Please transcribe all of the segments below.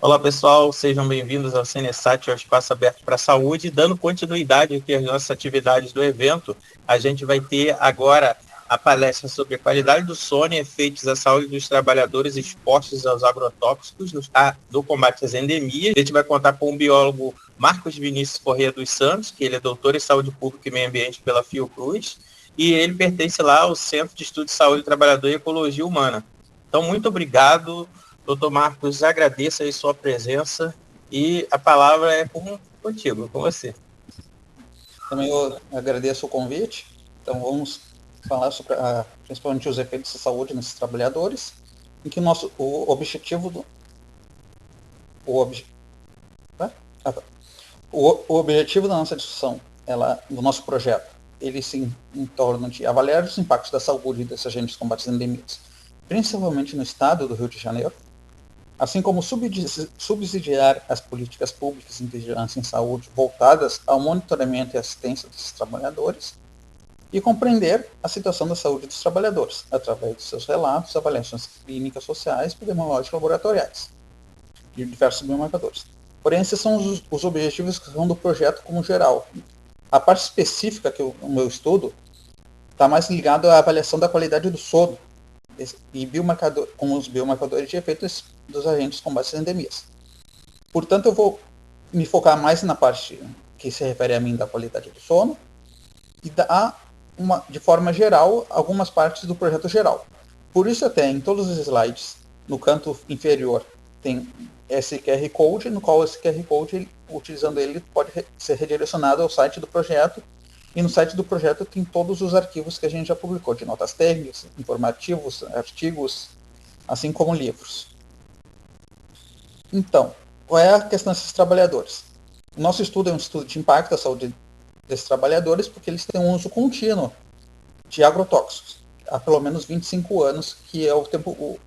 Olá pessoal, sejam bem-vindos ao CNSAT, ao Espaço Aberto para a Saúde. Dando continuidade aqui às nossas atividades do evento, a gente vai ter agora a palestra sobre a qualidade do sono e efeitos à saúde dos trabalhadores expostos aos agrotóxicos do combate às endemias. A gente vai contar com o biólogo Marcos Vinícius Corrêa dos Santos, que ele é doutor em Saúde Pública e Meio Ambiente pela Fiocruz, e ele pertence lá ao Centro de Estudo de Saúde do Trabalhador e Ecologia Humana. Então, muito obrigado. Doutor Marcos, agradeço aí sua presença e a palavra é contigo, com você. Também eu agradeço o convite. Então vamos falar sobre principalmente os efeitos de saúde nesses trabalhadores, em que o objetivo da nossa discussão, do nosso projeto, ele se em torno de avaliar os impactos da saúde desses agentes de combate às endemias, principalmente no estado do Rio de Janeiro, assim como subsidiar as políticas públicas em vigilância em saúde voltadas ao monitoramento e assistência desses trabalhadores, e compreender a situação da saúde dos trabalhadores, através de seus relatos, avaliações clínicas, sociais, epidemiológicas, laboratoriais, de diversos biomarcadores. Porém, esses são os objetivos que são do projeto como geral. A parte específica que o meu estudo está mais ligado à avaliação da qualidade do sono e com os biomarcadores de efeitos dos agentes de combate às endemias. Portanto, eu vou me focar mais na parte que se refere a mim da qualidade do sono e dar, de forma geral, algumas partes do projeto geral. Por isso, até em todos os slides, no canto inferior, tem esse QR Code, no qual esse QR Code, utilizando ele, pode ser redirecionado ao site do projeto. E no site do projeto tem todos os arquivos que a gente já publicou, de notas técnicas, informativos, artigos, assim como livros. Então, qual é a questão desses trabalhadores? O nosso estudo é um estudo de impacto à saúde desses trabalhadores porque eles têm um uso contínuo de agrotóxicos há pelo menos 25 anos, que é o tempo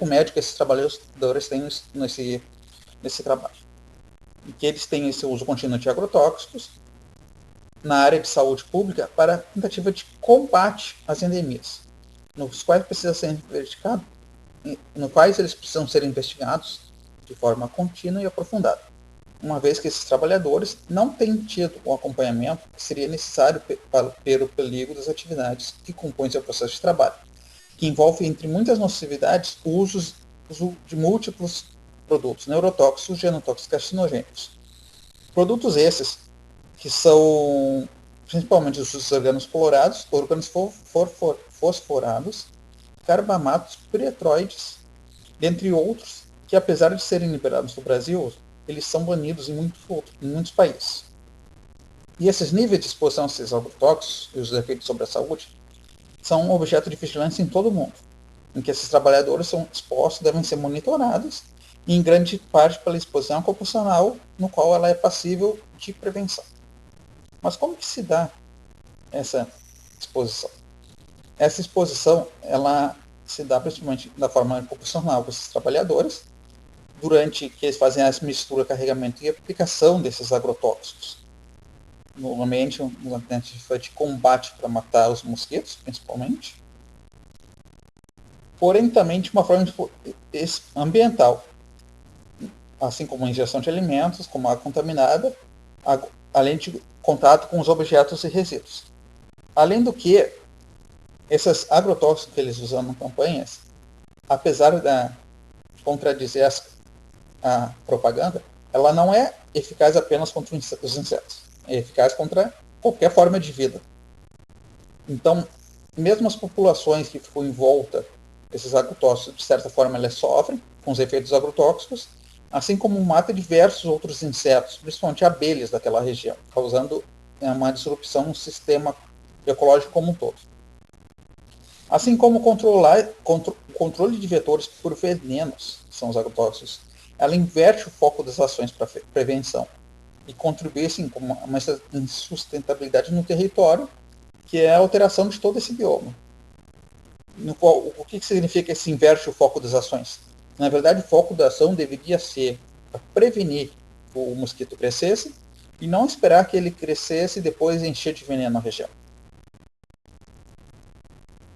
médio que esses trabalhadores têm nesse trabalho. E que eles têm esse uso contínuo de agrotóxicos na área de saúde pública para tentativa de combate às endemias, nos quais eles precisam ser investigados de forma contínua e aprofundada, uma vez que esses trabalhadores não têm tido o acompanhamento que seria necessário pelo perigo das atividades que compõem seu processo de trabalho, que envolve, entre muitas nocividades, o uso de múltiplos produtos neurotóxicos, genotóxicos e carcinogênicos. Produtos esses que são principalmente os organos colorados, organos fosforados, carbamatos, piretroides, dentre outros, que apesar de serem liberados no Brasil, eles são banidos em muitos países. E esses níveis de exposição a esses agrotóxicos e os efeitos sobre a saúde são objeto de vigilância em todo o mundo, em que esses trabalhadores são expostos, devem ser monitorados, e em grande parte pela exposição ocupacional, no qual ela é passível de prevenção. Mas como que se dá essa exposição? Essa exposição, ela se dá principalmente da forma ocupacional com esses trabalhadores, durante que eles fazem a mistura, carregamento e aplicação desses agrotóxicos no ambiente de combate para matar os mosquitos, principalmente, porém também de uma forma ambiental, assim como a ingestão de alimentos, como água contaminada, além de contato com os objetos e resíduos. Além do que, esses agrotóxicos que eles usam em campanhas, apesar de contradizer a propaganda, ela não é eficaz apenas contra os insetos. É eficaz contra qualquer forma de vida. Então, mesmo as populações que ficam em volta desses agrotóxicos, de certa forma, elas sofrem com os efeitos agrotóxicos, assim como mata diversos outros insetos, principalmente abelhas daquela região, causando uma disrupção no sistema ecológico como um todo. Assim como o controle de vetores por venenos, que são os agrotóxicos, ela inverte o foco das ações para prevenção e contribui assim, com uma insustentabilidade no território, que é a alteração de todo esse bioma. O que significa esse inverte o foco das ações? Na verdade, o foco da ação deveria ser para prevenir que o mosquito crescesse e não esperar que ele crescesse e depois encher de veneno a região.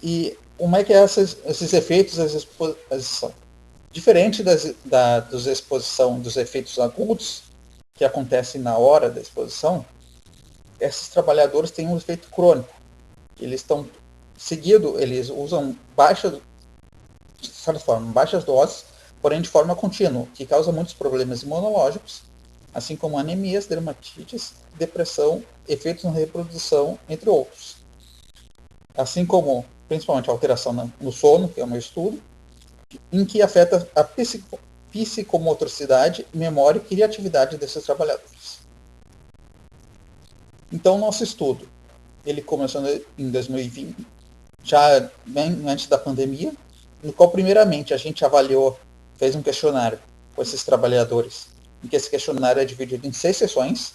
E como é que é esses efeitos, essa exposição? Diferente dos exposição dos efeitos agudos, que acontecem na hora da exposição, esses trabalhadores têm um efeito crônico. Eles estão seguido, eles usam baixas doses, porém de forma contínua, que causa muitos problemas imunológicos, assim como anemias, dermatites, depressão, efeitos na reprodução, entre outros. Assim como, principalmente, a alteração no sono, que é o meu estudo, em que afeta a psicomotricidade, memória e criatividade desses trabalhadores. Então, nosso estudo, ele começou em 2020, já bem antes da pandemia, no qual, primeiramente, a gente avaliou, fez um questionário com esses trabalhadores, em que esse questionário é dividido em 6 sessões,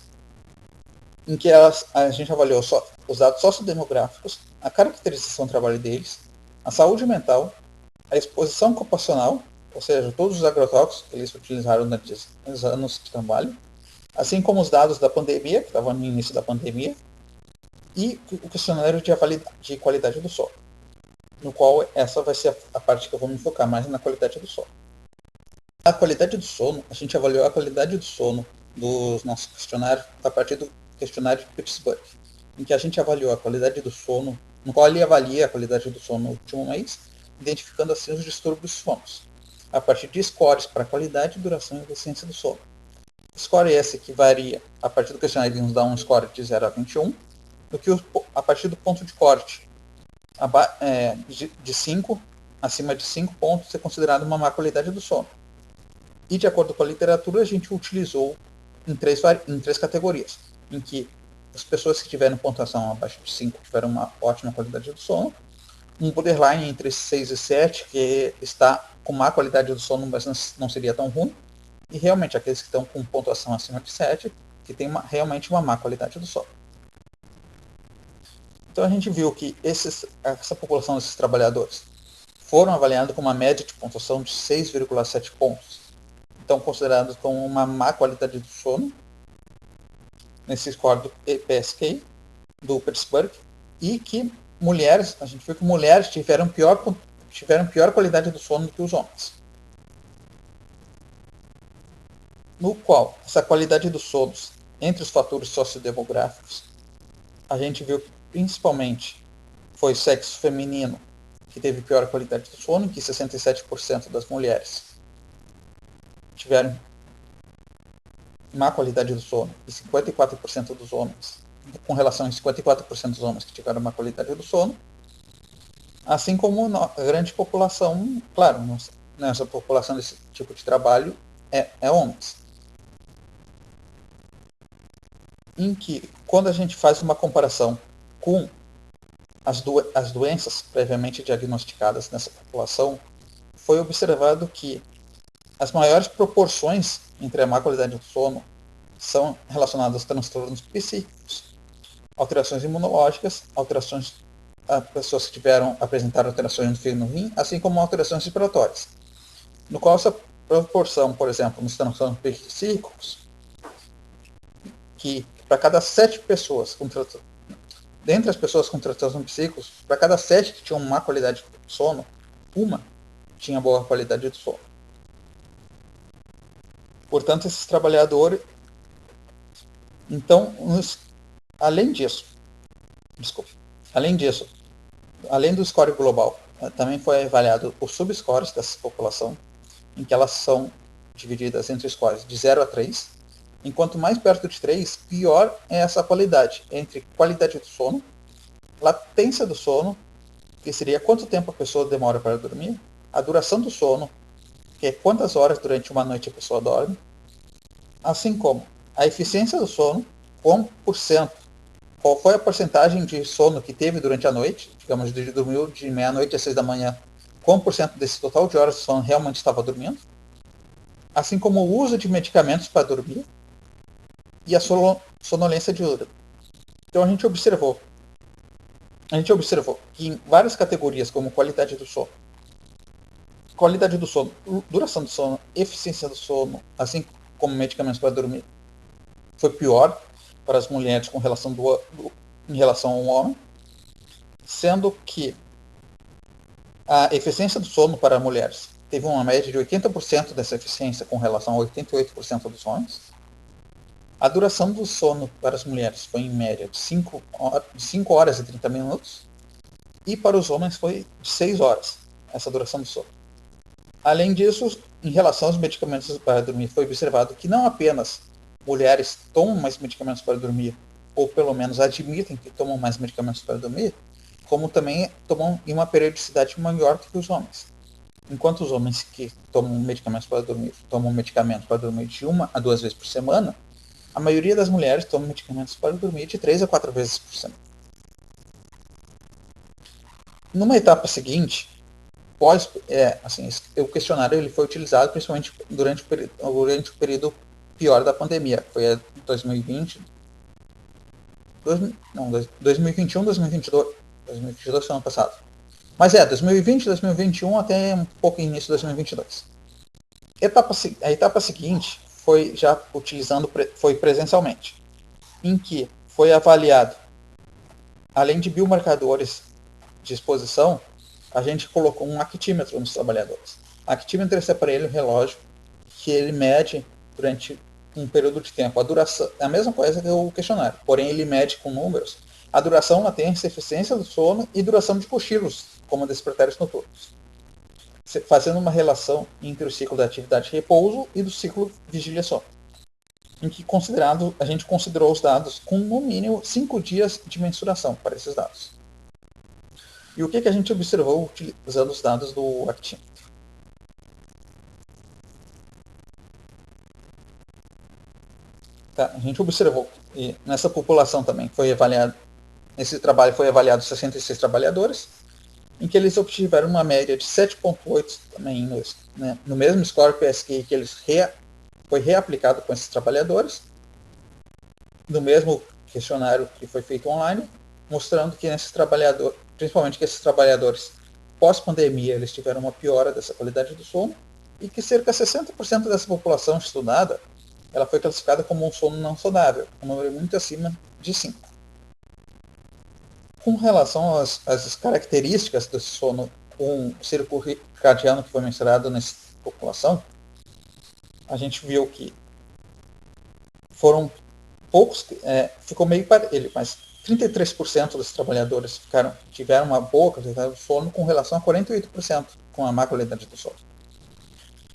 em que a gente avaliou os dados sociodemográficos, a caracterização do trabalho deles, a saúde mental, a exposição ocupacional, ou seja, todos os agrotóxicos que eles utilizaram nos anos de trabalho, assim como os dados da pandemia, que estavam no início da pandemia, e o questionário de qualidade do solo, no qual essa vai ser a parte que eu vou me focar mais na qualidade do solo. A qualidade do sono, a gente avaliou a qualidade do sono dos nossos questionários a partir do questionário de Pittsburgh, em que a gente avaliou a qualidade do sono, no qual ele avalia a qualidade do sono no último mês, identificando assim os distúrbios sonos, a partir de scores para qualidade, duração e eficiência do sono. Score esse que varia, a partir do questionário ele nos dá um score de 0 a 21, do que a partir do ponto de corte de 5, acima de 5 pontos, é considerado uma má qualidade do sono. E de acordo com a literatura, a gente utilizou em três categorias, em que as pessoas que tiveram pontuação abaixo de 5 tiveram uma ótima qualidade do sono, um borderline entre 6 e 7, que está com má qualidade do sono, mas não seria tão ruim, e realmente aqueles que estão com pontuação acima de 7, que tem realmente uma má qualidade do sono. Então a gente viu que essa população desses trabalhadores foram avaliados com uma média de pontuação de 6,7 pontos. Então considerados como uma má qualidade do sono, nesse score do PSK, do Pittsburgh, e que mulheres, a gente viu que mulheres tiveram pior qualidade do sono do que os homens. No qual, essa qualidade dos sonos, entre os fatores sociodemográficos, a gente viu que principalmente foi sexo feminino que teve pior qualidade do sono, que 67% das mulheres tiveram má qualidade do sono, e 54% dos homens, com relação a 54% dos homens que tiveram má qualidade do sono, assim como a grande população, claro, nessa população desse tipo de trabalho é homens. Em que, quando a gente faz uma comparação com as doenças previamente diagnosticadas nessa população, foi observado que as maiores proporções entre a má qualidade do sono são relacionadas a transtornos psíquicos, alterações imunológicas, alterações a pessoas que apresentaram alterações no fígado e no rim, assim como alterações respiratórias. No qual essa proporção, por exemplo, nos transtornos psíquicos, que para cada 7 pessoas, dentre as pessoas com transtornos psíquicos, para cada 7 que tinham má qualidade do sono, uma tinha boa qualidade do sono. Portanto, esses trabalhadores, então, além disso, além do score global, também foi avaliado os subscores dessa população, em que elas são divididas entre scores de 0 a 3, enquanto mais perto de 3, pior é essa qualidade, entre qualidade do sono, latência do sono, que seria quanto tempo a pessoa demora para dormir, a duração do sono, que é quantas horas durante uma noite a pessoa dorme, assim como a eficiência do sono, qual foi a porcentagem de sono que teve durante a noite, digamos, dormiu de meia-noite às 6 da manhã, quanto por cento desse total de horas de sono realmente estava dormindo, assim como o uso de medicamentos para dormir e a sonolência diurna. Então a gente observou que em várias categorias, como qualidade do sono, duração do sono, eficiência do sono, assim como medicamentos para dormir, foi pior para as mulheres em relação ao homem, sendo que a eficiência do sono para mulheres teve uma média de 80% dessa eficiência com relação a 88% dos homens. A duração do sono para as mulheres foi em média de 5 horas e 30 minutos, e para os homens foi de 6 horas, essa duração do sono. Além disso, em relação aos medicamentos para dormir, foi observado que não apenas mulheres tomam mais medicamentos para dormir, ou pelo menos admitem que tomam mais medicamentos para dormir, como também tomam em uma periodicidade maior do que os homens. Enquanto os homens que tomam medicamentos para dormir tomam medicamentos para dormir de 1 a 2 vezes por semana, a maioria das mulheres toma medicamentos para dormir de 3 a 4 vezes por semana. Numa etapa seguinte, o questionário ele foi utilizado principalmente durante o período pior da pandemia, que foi 2020, 2021, 2022, 2022 foi ano passado. Mas 2020, 2021 até um pouco início de 2022. A etapa seguinte foi já foi presencialmente, em que foi avaliado, além de biomarcadores de exposição, a gente colocou um actímetro nos trabalhadores. O actímetro é esse aparelho relógio que ele mede durante um período de tempo a duração, é a mesma coisa que o questionário, porém ele mede com números a duração, latência, eficiência do sono e duração de cochilos, como despertares noturnos, fazendo uma relação entre o ciclo da atividade repouso e do ciclo vigília-sono, em que a gente considerou os dados com no mínimo 5 dias de mensuração para esses dados. E o que a gente observou utilizando os dados do actímetro? A gente observou que nessa população também esse trabalho foi avaliado 66 trabalhadores, em que eles obtiveram uma média de 7,8 também no mesmo score PSQ que foi reaplicado com esses trabalhadores, no mesmo questionário que foi feito online, mostrando que principalmente que esses trabalhadores pós-pandemia eles tiveram uma piora dessa qualidade do sono, e que cerca de 60% dessa população estudada ela foi classificada como um sono não saudável, um número muito acima de 5. Com relação às características desse sono com o círculo circadiano que foi mencionado nessa população, a gente viu que foram poucos, ficou meio parelho, mas 33% dos trabalhadores tiveram uma boa qualidade do sono com relação a 48% com a má qualidade do sono.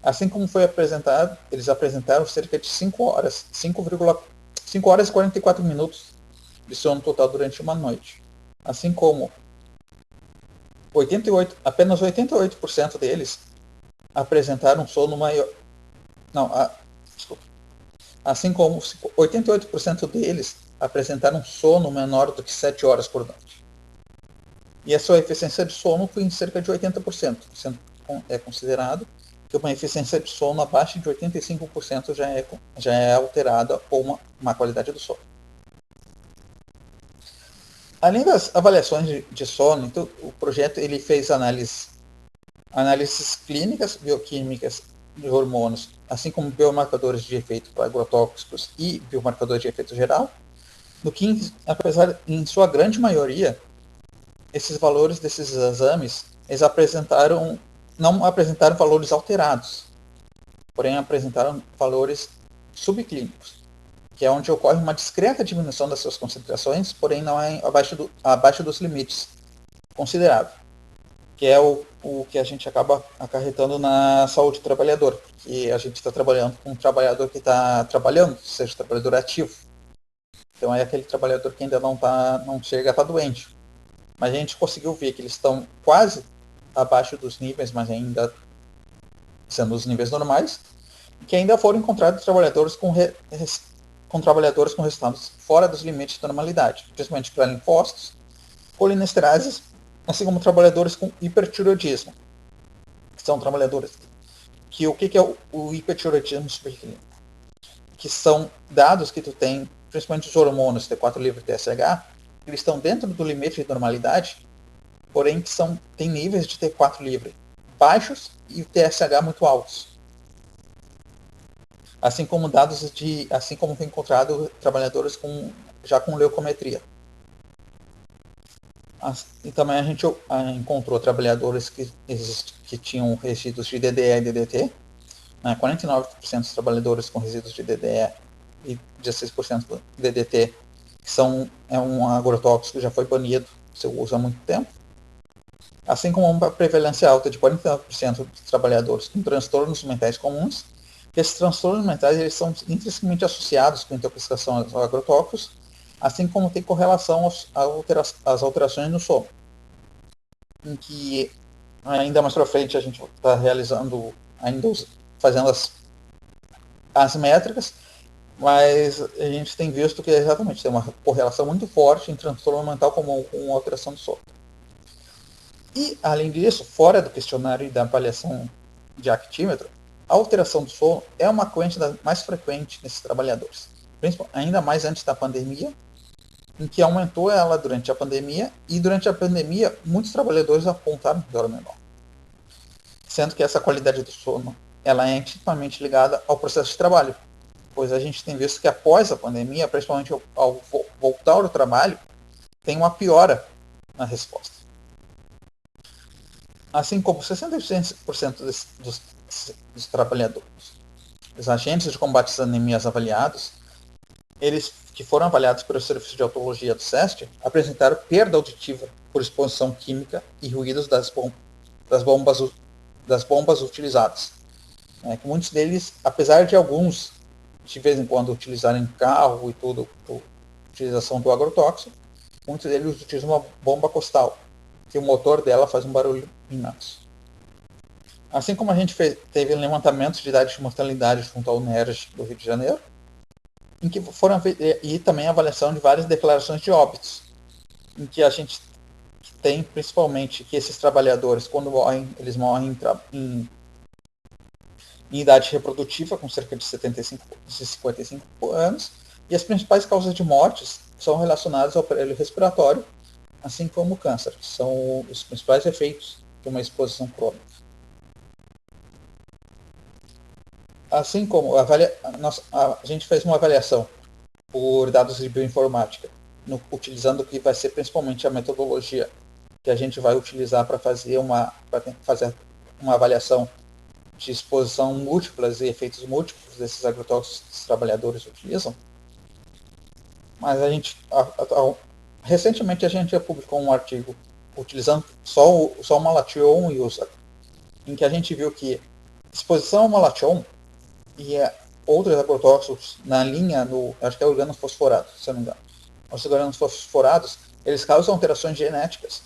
Assim como foi apresentado, eles apresentaram cerca de 5 horas e 44 minutos de sono total durante uma noite. Assim como apenas 88% deles apresentaram sono maior. Assim como 88% deles apresentaram sono menor do que 7 horas por noite. E a sua eficiência de sono foi em cerca de 80%, sendo considerado que uma eficiência de sono abaixo de 85% já é alterada por uma má qualidade do sono. Além das avaliações de sono, então, o projeto ele fez análises clínicas, bioquímicas de hormônios, assim como biomarcadores de efeito agrotóxicos e biomarcadores de efeito geral, no que, apesar em sua grande maioria, esses valores desses exames eles não apresentaram valores alterados, porém apresentaram valores subclínicos, que é onde ocorre uma discreta diminuição das suas concentrações, porém não é abaixo dos limites consideráveis, que é o que a gente acaba acarretando na saúde do trabalhador, porque a gente está trabalhando com um trabalhador que está trabalhando, seja trabalhador ativo. Então é aquele trabalhador que ainda não chega a estar doente. Mas a gente conseguiu ver que eles estão quase abaixo dos níveis, mas ainda sendo os níveis normais, que ainda foram encontrados trabalhadores com resultados fora dos limites de normalidade, principalmente para linfócitos, colinesterases, assim como trabalhadores com hipertireoidismo, que são trabalhadores que o que é o hipertireoidismo subclínico? Que são dados que tu tem, principalmente os hormônios T4 livre e TSH, eles estão dentro do limite de normalidade, porém que tem níveis de T4 livre baixos e TSH muito altos. Assim como foi encontrado trabalhadores já com leucometria. E também a gente encontrou trabalhadores que tinham resíduos de DDE e DDT, né? 49% dos trabalhadores com resíduos de DDE e 16% do DDT, que é um agrotóxico que já foi banido, se usa há muito tempo. Assim como uma prevalência alta de 49% dos trabalhadores com transtornos mentais comuns. Esses transtornos mentais eles são intrinsecamente associados com intoxicação aos agrotóxicos, assim como tem correlação às alterações no sono. Em que, ainda mais para frente, a gente está realizando, ainda fazendo as métricas, mas a gente tem visto que exatamente tem uma correlação muito forte em transtorno mental comum com alteração do sono. E, além disso, fora do questionário e da avaliação de actímetro, a alteração do sono é uma quantidade mais frequente nesses trabalhadores, ainda mais antes da pandemia, em que aumentou ela durante a pandemia, e durante a pandemia muitos trabalhadores apontaram que dormem mal. Sendo que essa qualidade do sono ela é intimamente ligada ao processo de trabalho, pois a gente tem visto que após a pandemia, principalmente ao voltar ao trabalho, tem uma piora na resposta. Assim como 66% dos trabalhadores, os agentes de combate às anemias avaliados, eles que foram avaliados pelo Serviço de Audiologia do SEST, apresentaram perda auditiva por exposição química e ruídos das bombas utilizadas. Que muitos deles, apesar de alguns de vez em quando utilizarem carro e tudo, por utilização do agrotóxico, muitos deles utilizam uma bomba costal, que o motor dela faz um barulho imenso. Assim como a gente teve levantamentos de dados de mortalidade junto ao NERJ do Rio de Janeiro, em que e também a avaliação de várias declarações de óbitos, em que a gente tem principalmente que esses trabalhadores, quando morrem, eles morrem em idade reprodutiva, com cerca de 55 anos, e as principais causas de mortes são relacionadas ao aparelho respiratório, assim como o câncer, que são os principais efeitos de uma exposição crônica. Assim como a gente fez uma avaliação por dados de bioinformática, utilizando o que vai ser principalmente a metodologia que a gente vai utilizar para fazer uma avaliação de exposição múltiplas e efeitos múltiplos desses agrotóxicos que os trabalhadores utilizam. Mas recentemente a gente já publicou um artigo utilizando só o malation e usa, em que a gente viu que exposição ao malation e outros agrotóxicos na linha acho que é organofosforado, se eu não me engano. Os organofosforados, eles causam alterações genéticas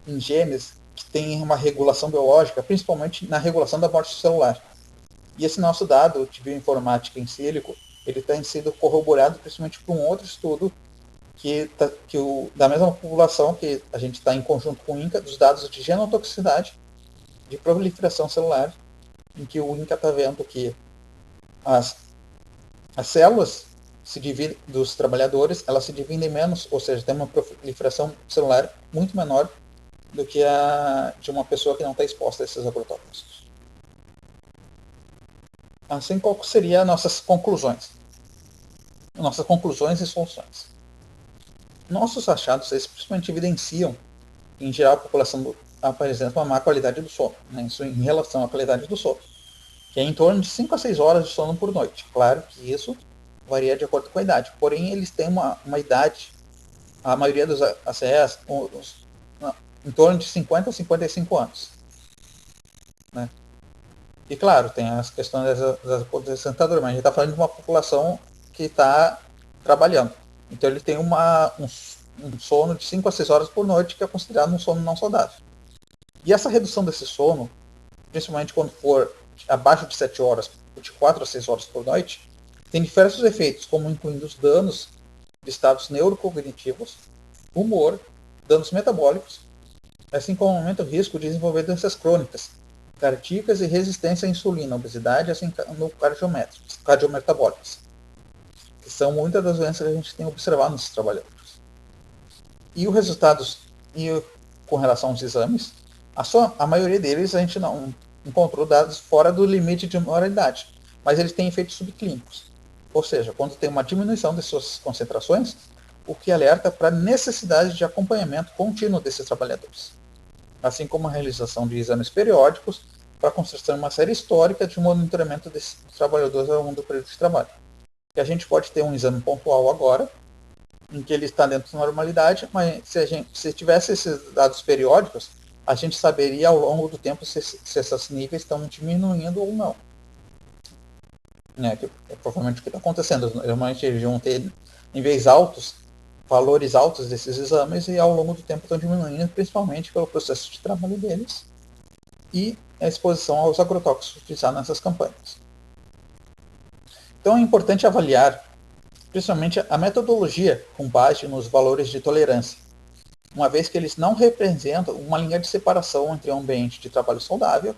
em genes que têm uma regulação biológica, principalmente na regulação da morte celular. E esse nosso dado de bioinformática em sílico, ele tem sido corroborado principalmente por um outro estudo da mesma população que a gente está em conjunto com o INCA, dos dados de genotoxicidade, de proliferação celular, em que o INCA está vendo que as células dos trabalhadores, elas se dividem menos, ou seja, tem uma proliferação celular muito menor do que a de uma pessoa que não está exposta a esses agrotóxicos. Assim, qual seriam nossas conclusões? Nossas conclusões e soluções. Nossos achados, eles principalmente evidenciam, em geral, a população apresenta uma má qualidade do sono, né, isso em relação à qualidade do sono, que é em torno de 5 a 6 horas de sono por noite. Claro que isso varia de acordo com a idade, porém eles têm uma idade, a maioria dos ACEs, em torno de 50 a 55 anos. Né? E claro, tem as questões das aposentadoras, mas a gente está falando de uma população que está trabalhando. Então ele tem um sono de 5 a 6 horas por noite, que é considerado um sono não saudável. E essa redução desse sono, principalmente quando for abaixo de 7 horas, de 4 a 6 horas por noite, tem diversos efeitos, como incluindo os danos de estados neurocognitivos, humor, danos metabólicos, assim como aumenta o risco de desenvolver doenças crônicas, cardíacas e resistência à insulina, obesidade, assim como cardiometabólicas, que são muitas das doenças que a gente tem observado nesses trabalhadores. E os resultados, com relação aos exames, a maioria deles a gente não encontrou dados fora do limite de moralidade, mas eles têm efeitos subclínicos. Ou seja, quando tem uma diminuição de suas concentrações, o que alerta para a necessidade de acompanhamento contínuo desses trabalhadores, assim como a realização de exames periódicos para a construção de uma série histórica de monitoramento desses trabalhadores ao longo do período de trabalho. E a gente pode ter um exame pontual agora, em que ele está dentro da normalidade, mas se tivesse esses dados periódicos, a gente saberia ao longo do tempo se esses níveis estão diminuindo ou não. Que é provavelmente o que está acontecendo. Normalmente eles vão ter níveis altos, valores altos desses exames, e ao longo do tempo estão diminuindo, principalmente pelo processo de trabalho deles e a exposição aos agrotóxicos utilizados nessas campanhas. Então é importante avaliar, principalmente, a metodologia com base nos valores de tolerância, uma vez que eles não representam uma linha de separação entre um ambiente de trabalho saudável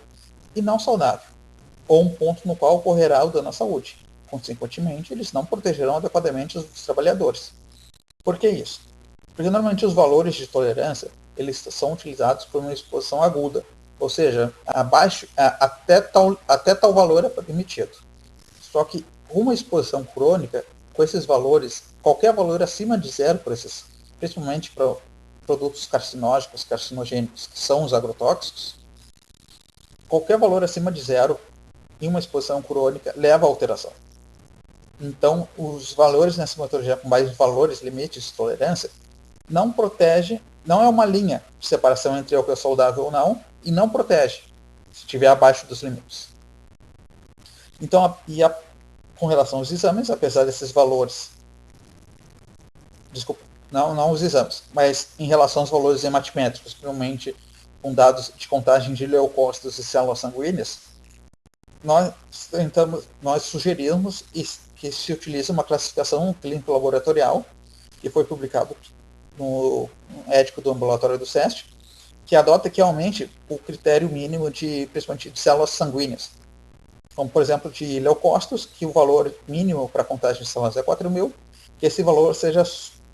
e não saudável, ou um ponto no qual ocorrerá o dano à saúde. Consequentemente, eles não protegerão adequadamente os trabalhadores. Por que isso? Porque normalmente os valores de tolerância eles são utilizados por uma exposição aguda, ou seja, até tal valor é permitido. Só que uma exposição crônica, com esses valores, qualquer valor acima de zero, principalmente para produtos carcinogênicos, que são os agrotóxicos, qualquer valor acima de zero em uma exposição crônica leva a alteração. Então, os valores nessa metodologia com base em valores, limites de tolerância, não protege, não é uma linha de separação entre o que é saudável ou não, e não protege se estiver abaixo dos limites. Então, com relação aos exames, apesar desses valores, não os exames, mas em relação aos valores hematimétricos, principalmente com dados de contagem de leucócitos e células sanguíneas, nós sugerimos que se utilize uma classificação clínico-laboratorial, que foi publicado no Ético do Ambulatório do SEST, que adota que aumente o critério mínimo principalmente de células sanguíneas. Como, por exemplo, de leucócitos, que o valor mínimo para a contagem de células é 4.000, que esse valor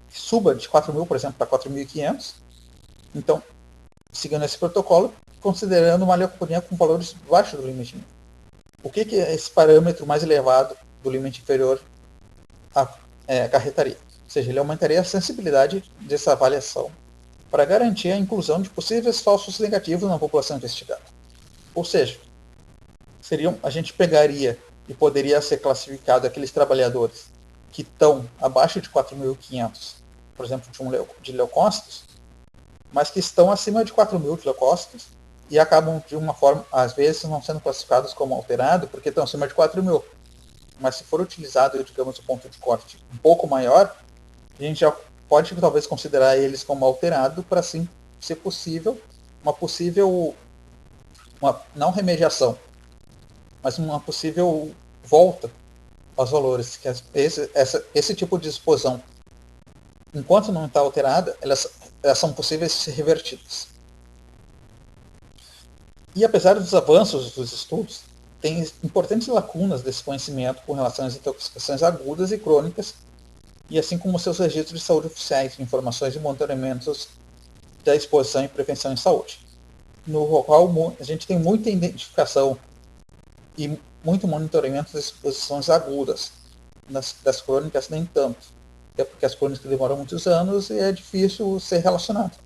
suba de 4.000, por exemplo, para 4.500. Então, seguindo esse protocolo, considerando uma leucopenia com valores abaixo do limite mínimo. O que esse parâmetro mais elevado do limite inferior acarretaria? Ou seja, ele aumentaria a sensibilidade dessa avaliação para garantir a inclusão de possíveis falsos negativos na população investigada. Ou seja, a gente pegaria e poderia ser classificado aqueles trabalhadores que estão abaixo de 4.500, por exemplo, de leucócitos, mas que estão acima de 4.000 de leucócitos e acabam de uma forma, às vezes, não sendo classificados como alterado, porque estão acima de 4.000. Mas se for utilizado, digamos, o ponto de corte um pouco maior, a gente já pode talvez considerar eles como alterado para, assim, ser possível, não remediação, mas uma possível volta aos valores. Que esse tipo de exposição, enquanto não está alterada, elas são possíveis de ser revertidas. E apesar dos avanços dos estudos, tem importantes lacunas desse conhecimento com relação às intoxicações agudas e crônicas, e assim como seus registros de saúde oficiais, informações e monitoramentos da exposição e prevenção em saúde, no qual a gente tem muita identificação e muito monitoramento das exposições agudas. Das crônicas, nem tanto. Até porque as crônicas demoram muitos anos e é difícil ser relacionado.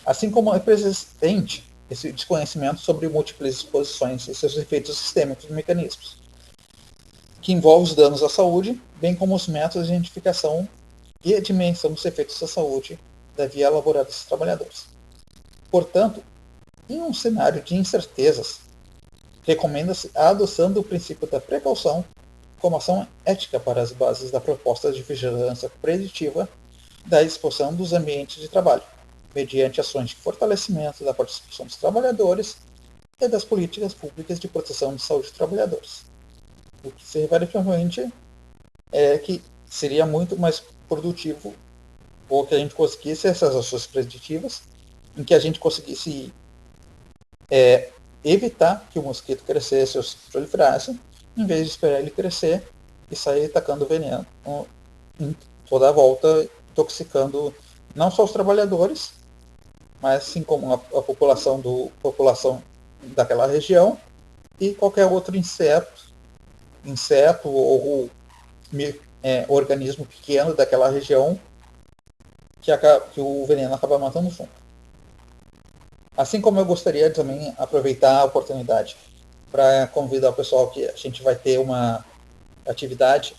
Assim como é persistente esse desconhecimento sobre múltiplas exposições e seus efeitos sistêmicos e mecanismos, que envolve os danos à saúde, bem como os métodos de identificação e a dimensão dos efeitos à saúde da via elaborada desses trabalhadores. Portanto, em um cenário de incertezas, recomenda-se a adoção do princípio da precaução como ação ética para as bases da proposta de vigilância preditiva da exposição dos ambientes de trabalho, mediante ações de fortalecimento da participação dos trabalhadores e das políticas públicas de proteção de saúde dos trabalhadores. O que se refere provavelmente é que seria muito mais produtivo ou que a gente conseguisse essas ações preditivas, em que a gente conseguisse evitar que o mosquito crescesse ou se proliferasse, em vez de esperar ele crescer e sair tacando veneno em toda a volta, intoxicando não só os trabalhadores, mas assim como a população daquela região e qualquer outro inseto ou organismo pequeno daquela região que o veneno acaba matando o fungo. Assim como eu gostaria de também aproveitar a oportunidade para convidar o pessoal que a gente vai ter uma atividade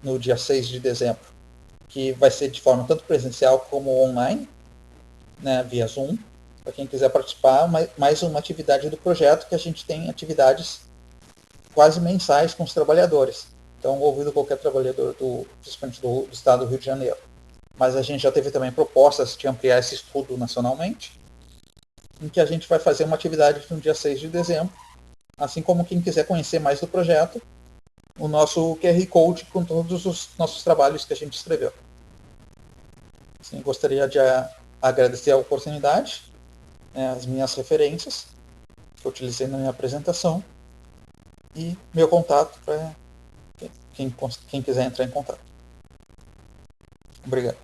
no dia 6 de dezembro, que vai ser de forma tanto presencial como online, né, via Zoom, para quem quiser participar, mais uma atividade do projeto, que a gente tem atividades quase mensais com os trabalhadores. Então, ouvindo qualquer trabalhador, principalmente do estado do Rio de Janeiro. Mas a gente já teve também propostas de ampliar esse estudo nacionalmente, em que a gente vai fazer uma atividade no dia 6 de dezembro, assim como quem quiser conhecer mais do projeto, o nosso QR Code com todos os nossos trabalhos que a gente escreveu. Assim, gostaria de agradecer a oportunidade, as minhas referências que eu utilizei na minha apresentação e meu contato para quem quiser entrar em contato. Obrigado.